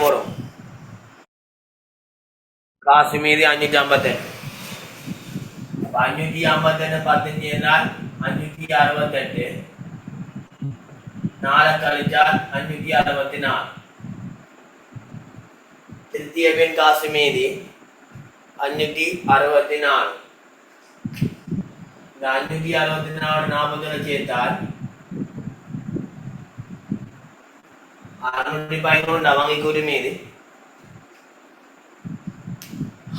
போறோம். காசு மீதி 558. 558 10 என்றால் 568. 4 கழிச்சால் 564. திருத்திய பின் காசு மீதி 564. இந்த 564 40 சேர்த்தால் 611 வங்கிக்கு ஒரு மீதி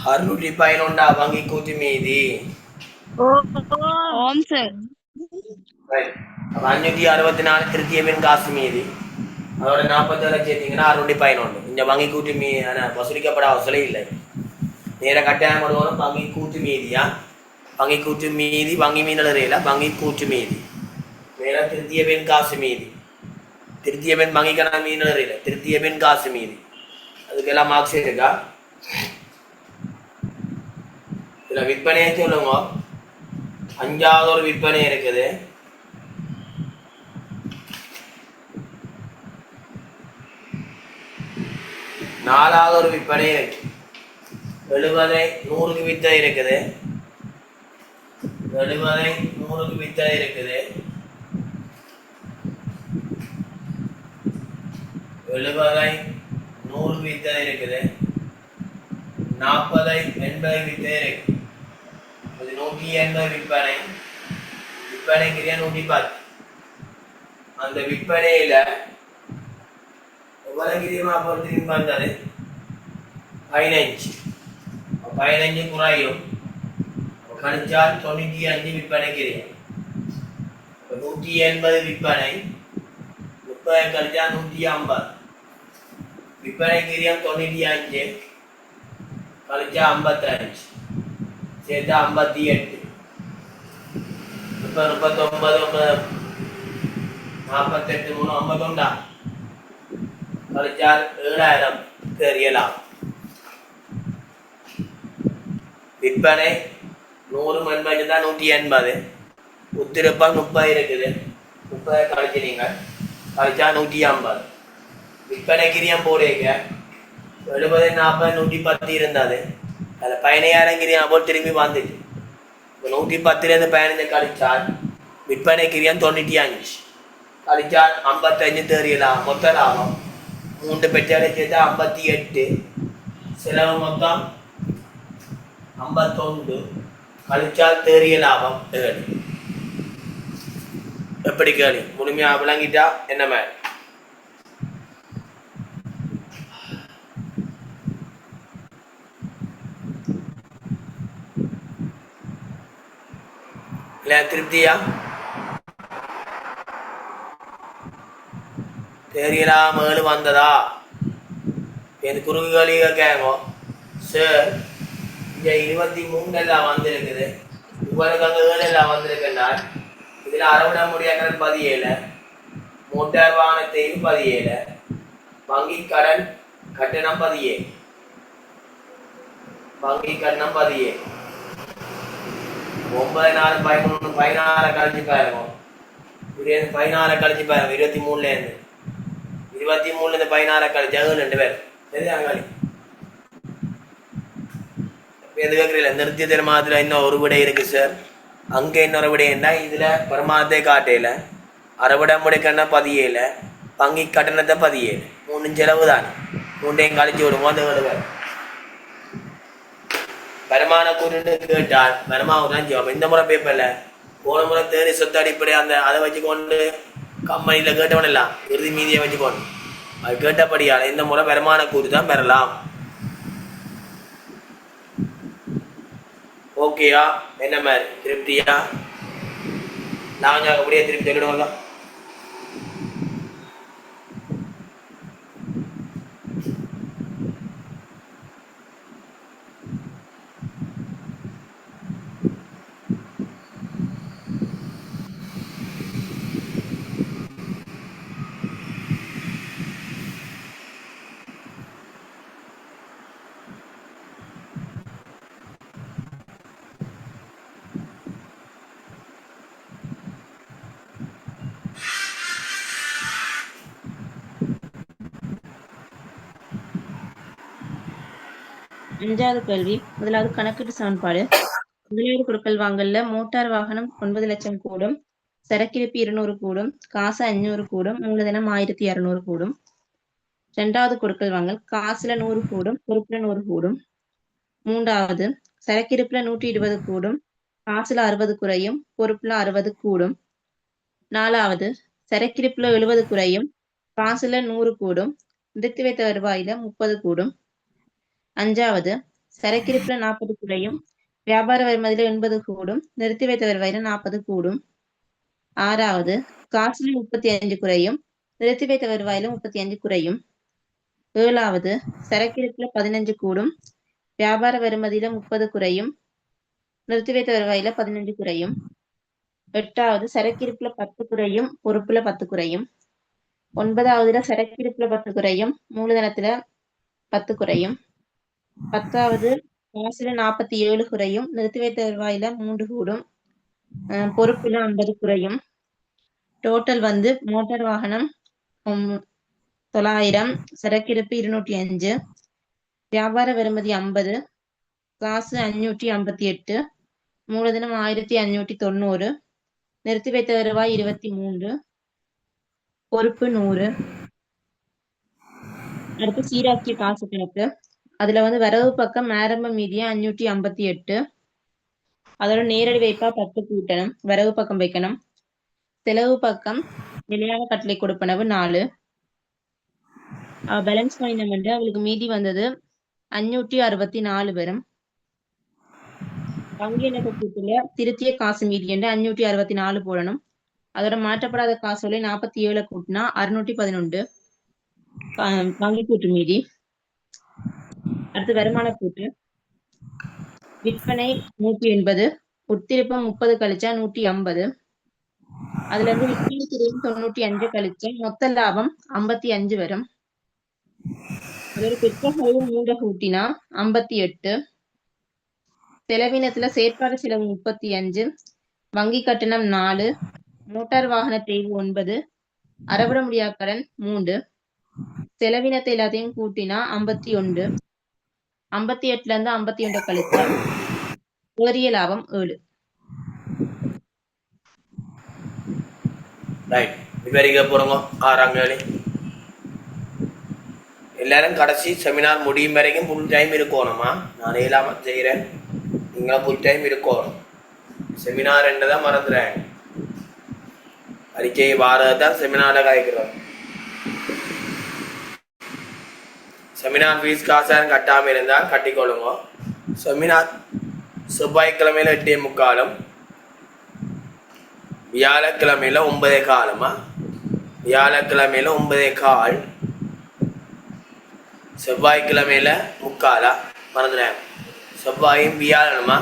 611 வங்கிக்கு ஒரு மீதி. ஓம் சார். 564 திருத்திய பின் காசு மீதி அதோட 40 சேர்த்தீங்கன்னா 611. இந்த வங்கி கூட்டு வசூலிக்கப்பட அவசரம் இல்லை. நேர கட்டாயம் வருவோம். வங்கி கூட்டு மீதியா வங்கி கூட்டு மீதி வங்கி மீனல வங்கி கூட்டு மீதி மேல திருத்திய பின் காசு மீதி திருத்திய பின் வங்கிக்கான மீனல திருத்திய பின் காசு மீதி அதுக்கெல்லாம் மார்க்ஸ் இருக்கா? இதுல விற்பனையை சொல்லுங்க. 5வது ஒரு விற்பனை இருக்குது. நாலாவது ஒரு விற்பனை இருக்கு. 70 100க்கு வித்த இருக்குது. 70 100க்கு வித்த இருக்குது. 70 100க்கு வித்த இருக்குது. 40 80 வித்த இருக்கு. 180 விற்பனை. விற்பனைக்குரிய 110. அந்த விற்பனையில வலகிரியமா பொறுத்திருக்கும் வந்தது 15. 15 குறையும். கணிச்சால் 95 விற்பனைக்குரிய. 180 விற்பனை 30 கழிச்சா 150. விற்பனைக்குரிய 95 கழிச்சா 55 சேர்த்தா 58. 39 48 3 51 கழிச்சால் 7000 தெரியலாம். விற்பனை 100 மண்பஞ்சு தான் 180. உத்திருப்பம் 30 இருக்குது. 30 கழிச்சினீங்க கழிச்சா 150. விற்பனை கிரியம் போடுங்க. 70 40 110 இருந்தது. அதில் 15000 கிரியம் போல் திரும்பி வந்துட்டு 110 15 கழிச்சால் விற்பனை கிரியம் 95 கழிச்சால் 55 தெரியலாம். மொத்த லாபம் 3 பெற்றாலே சேர்த்தா 58. செலவு மொத்தம் 51 கழிச்சால் தெரிய லாபம் 7. எப்படி கேள்வி முழுமையா விளங்கிட்டா என்ன மாதிரி? இல்ல திருப்தியா? தெரியலாம் 7 வந்ததா? என் குறுகுகளிக கேங்கோ சார் இங்க 23 எல்லாம் வந்திருக்குது. உங்களுக்கு அங்கே 7 எல்லாம் வந்திருக்குன்னால் இதில் அறவிட முடியாத 17, மோட்டார் வாகனத்தையும் 17, வங்கி கடன் கட்டணம் 17, வங்கி கட்டணம் 17. 9 4 11 16 கழிச்சு பாருங்க. 16 கழிச்சு பாருங்க. 23 23 16 கழிச்சு 2 பேர் சரியாங்காளி எது கேட்கல. நிறுத்திய தீர்மானத்தில் இன்னும் ஒரு விடை இருக்கு சார். அங்கே இன்னொரு விடை என்ன? இதுல பெருமானத்தை காட்டையில அறுவடை முடிக்கணும் 17, வங்கி கட்டணத்தை 17. 3 செலவு தானே. 3 கழிச்சு விடுவோம். அந்த விடுவார் வருமான கூட்டு கேட்டால் வருமானம் தான் ஜாப். இந்த முறை பேப்பர்ல போன முறை தேடி சொத்து அடிப்படை அந்த அதை வச்சுக்கொண்டு கம்பெனியில கேட்டவன் எல்லாம் இறுதி மீதியை வச்சுக்கொண்டு அது கேட்டபடியால் இந்த முறை வருமான கூட்டு தான் பெறலாம். ஓகேயா? என்ன மாதிரி திருப்தியா? நாங்கள் அப்படியே திருப்பி சொல்லிடுவோம்ல. 5வது கேள்வி. முதலாவது கணக்கீட்டு சமன்பாடு. முதலீடு கொடுக்கல் வாங்கல்ல மோட்டார் வாகனம் 9 லட்சம் கூடும், சரக்கிருப்பு 200 கூடும், காசு 500 கூடும், மூலதனம் 1200 கூடும். 2வது கொடுக்கல் வாங்கல் காசுல 100 கூடும், பொறுப்புல 100 கூடும். 3வது சரக்கிருப்புல 120 கூடும், காசுல 60 குறையும், பொறுப்புல 60 கூடும். 4வது சரக்கிருப்புல 70 குறையும், காசுல 100 கூடும், நிறுத்தி வைத்த வருவாயில 30 கூடும். 5வது சரக்கிருப்புல 40 குறையும், வியாபார வருமதியில 80 கூடும், நிறுத்தி வைத்த வருவாயில 40 கூடும். 6வது காசுல 35 குறையும், நிறுத்தி வைத்த வருவாயில 35 குறையும். 7வது சரக்கிருப்புல 15 கூடும், வியாபார வருமதியில 30 குறையும், நிறுத்தி வைத்த வருவாயில 15 குறையும். 8வது சரக்கிருப்புல 10 குறையும், பொறுப்புல 10 குறையும். 9வதுல சரக்கிருப்புல 10 குறையும், மூலதனத்துல 10 குறையும். 10வது காசுல 47 குறையும், நிறுத்தி வைத்த வருவாயில 3 கூடும், பொறுப்புல 50 குறையும். டோட்டல் வந்து மோட்டார் வாகனம் 900, சரக்கிருப்பு 205, வியாபார வருமதி 50, காசு 558, மூலதனம் 1590, நிறுத்தி வைத்த வருவாய் 23, பொறுப்பு 100. அடுத்து சீராக்கிய காசு கணக்கு. அதுல வந்து வரவு பக்கம் ஆரம்ப மீதியா 558, அதோட நேரடி வைப்பா 10 கூட்டணும், வரவு பக்கம் வைக்கணும். செலவு பக்கம் நிலையான கட்டளை கொடுப்பனவு 4. பேலன்ஸ் பண்ணினோம், அவளுக்கு மீதி வந்தது 564 வரும். வங்கி இணக்க கூட்டுல திருத்திய காசு மீதி என்று 564 போடணும். அதோட மாற்றப்படாத காசுகளை 47 கூட்டினா 611 வங்கி கூட்டு மீதி. அடுத்து வருமான கூட்டு. விற்பனை 180, உட்திருப்பம் 30 கழிச்சா 150. அதுல இருந்து விற்பனை திரையும் 95 கழிச்சா மொத்த லாபம் 55 வரும். அதோட பிற்பகலையும் 3 கூட்டினா 58. செலவினத்துல செயற்பாடு செலவு 35, வங்கி கட்டணம் 4, மோட்டார் வாகன தேய்வு 9, அறவிட முடியாத கடன் 3. செலவினத்தை எல்லாத்தையும் கூட்டினா 51. 58ல இருந்து 51 கழிச்சா ஏறிய லாபம் 7. ரைட். இப்போ போகிறோங்க 6ஆம் கேள்வி. எல்லாரும் கடைசி செமினார் முடியும் வரைக்கும் ஃபுல் டைம் இருக்கணுமா? நான் இல்லாமல் செய்கிறேன், நீங்களும் ஃபுல் டைம் இருக்கணும். செமினார் தான் மறந்துடுறேன், பரீட்சை வாரதான் செமினாரில் காய்க்கிறோம். செமினார் ஃபீஸ் காசாக கட்டாமல் இருந்தால் கட்டிக்கொள்ளுங்க. செமினார் செவ்வாய்க்கிழமையில் 8:45, வியாழக்கிழமையில் 9:15. வியாழக்கிழமையில் 9:15, செவ்வாய்க்கிழமையில் 3:45. மறந்துடுறேன், செவ்வாயும் வியாழனுமா?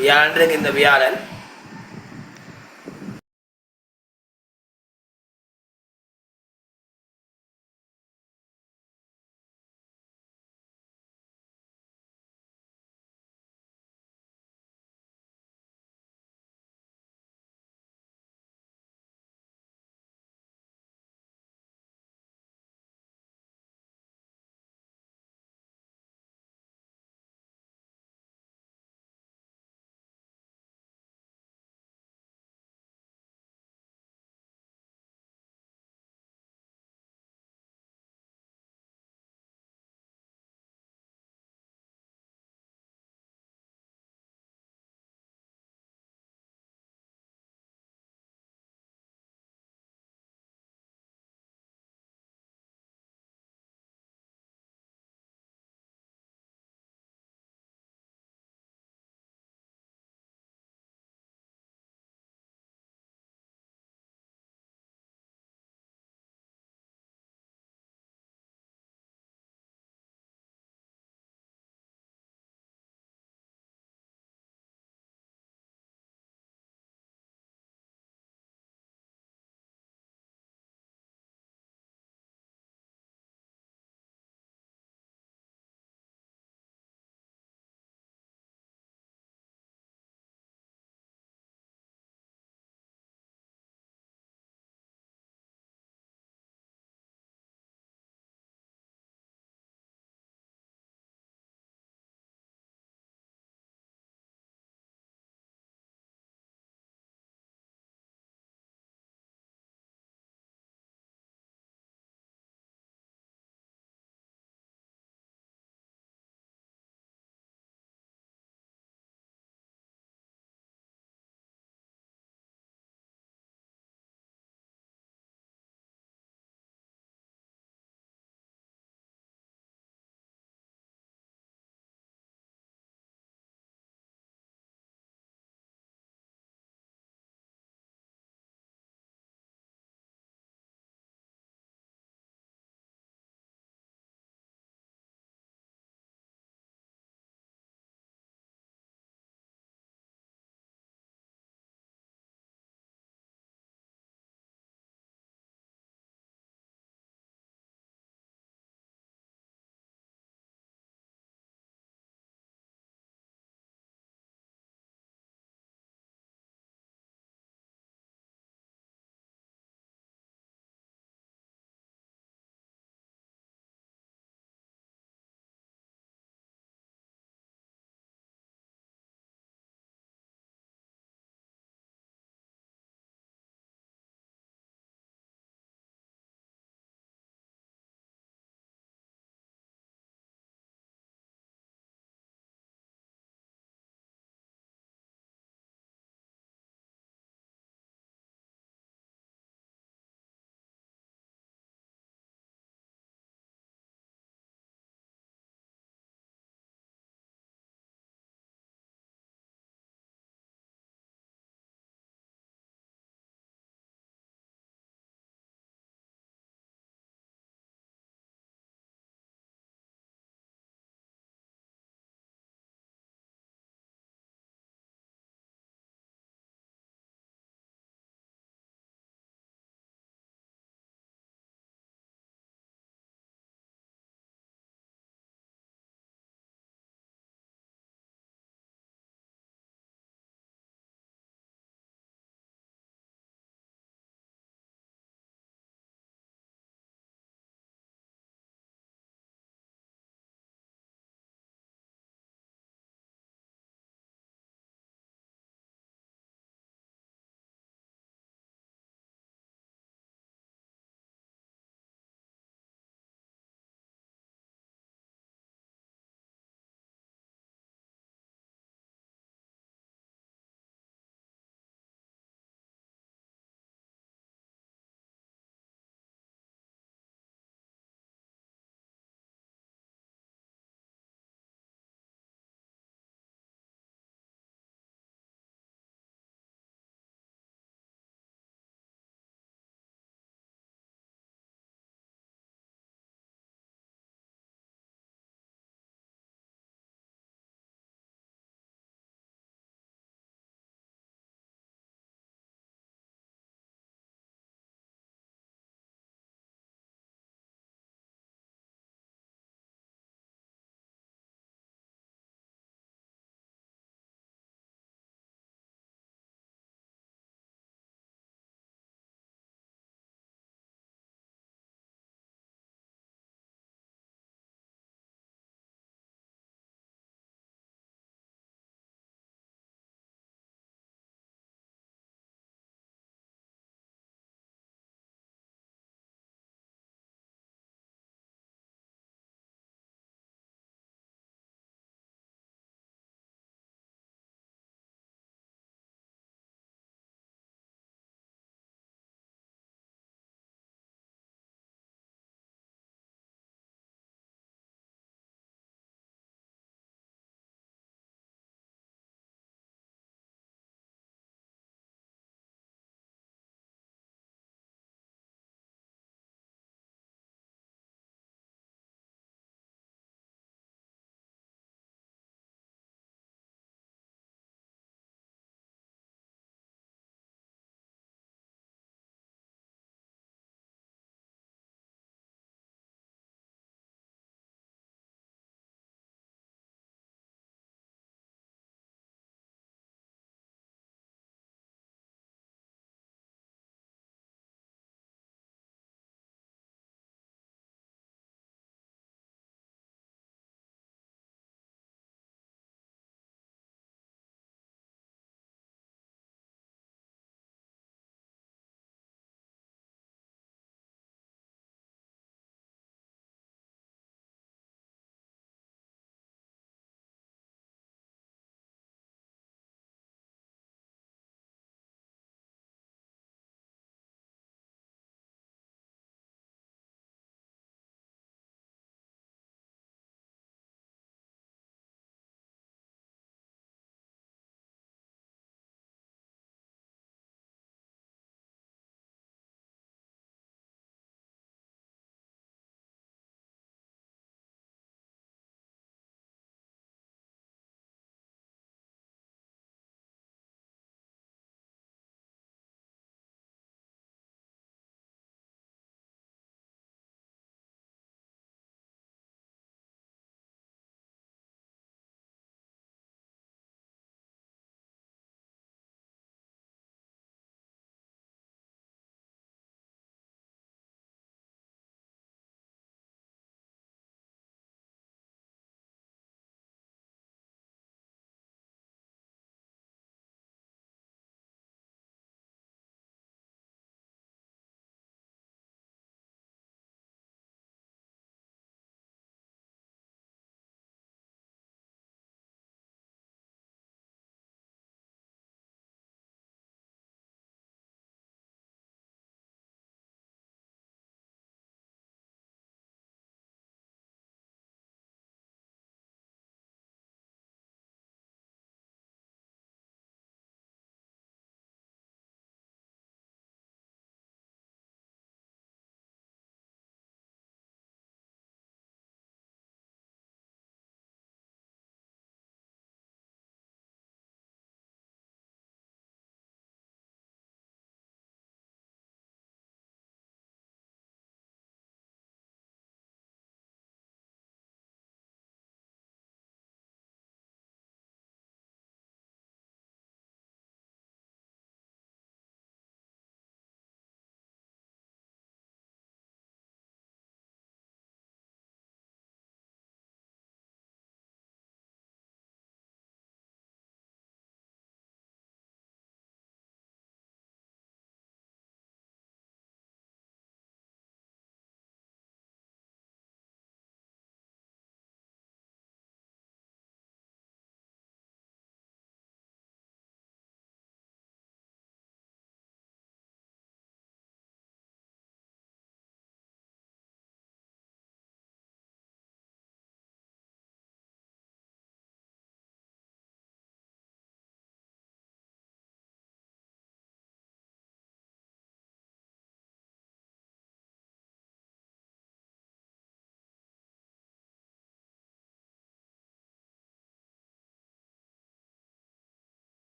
வியாழன்றைக்கு இந்த வியாழன்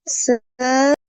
சார்